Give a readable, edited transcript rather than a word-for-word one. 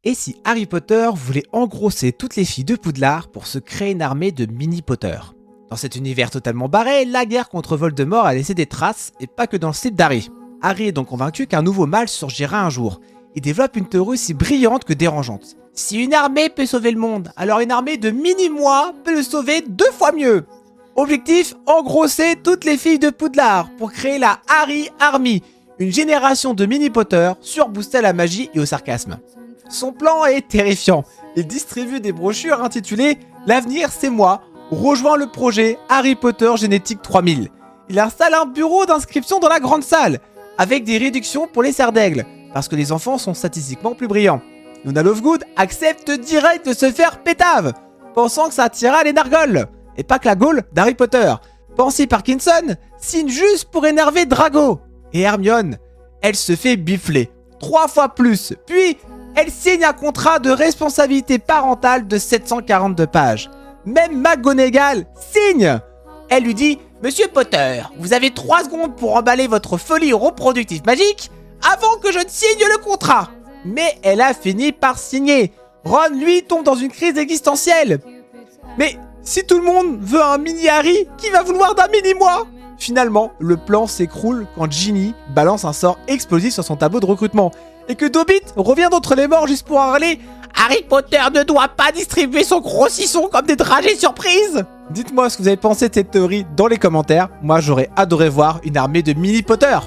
Et si Harry Potter voulait engrosser toutes les filles de Poudlard pour se créer une armée de mini-Potter? Dans cet univers totalement barré, la guerre contre Voldemort a laissé des traces, et pas que dans le slip d'Harry. Harry est donc convaincu qu'un nouveau mal surgira un jour. Il développe une théorie aussi brillante que dérangeante. Si une armée peut sauver le monde, alors une armée de mini-moi peut le sauver 2 fois mieux. Objectif, engrosser toutes les filles de Poudlard pour créer la Harry Army, une génération de mini-Potter surboostée à la magie et au sarcasme. Son plan est terrifiant. Il distribue des brochures intitulées « L'avenir c'est moi », rejoint le projet Harry Potter Génétique 3000. Il installe un bureau d'inscription dans la grande salle, avec des réductions pour les serres d'aigle, parce que les enfants sont statistiquement plus brillants. Luna Lovegood accepte direct de se faire pétave, pensant que ça attirera les nargoles, et pas que la Gaule d'Harry Potter. Pansy Parkinson signe juste pour énerver Drago. Et Hermione, elle se fait bifler 3 fois plus, puis elle signe un contrat de responsabilité parentale de 742 pages. Même McGonagall signe. Elle lui dit « Monsieur Potter, vous avez 3 secondes pour emballer votre folie reproductive magique avant que je ne signe le contrat !» Mais elle a fini par signer. Ron, lui, tombe dans une crise existentielle. Mais si tout le monde veut un mini Harry, qui va vouloir d'un mini moi? Finalement, le plan s'écroule quand Ginny balance un sort explosif sur son tableau de recrutement. Et que Dobby revient d'entre les morts juste pour hurler « Harry Potter ne doit pas distribuer son grossisson comme des dragées surprises !» Dites-moi ce que vous avez pensé de cette théorie dans les commentaires. Moi, j'aurais adoré voir une armée de mini Potter.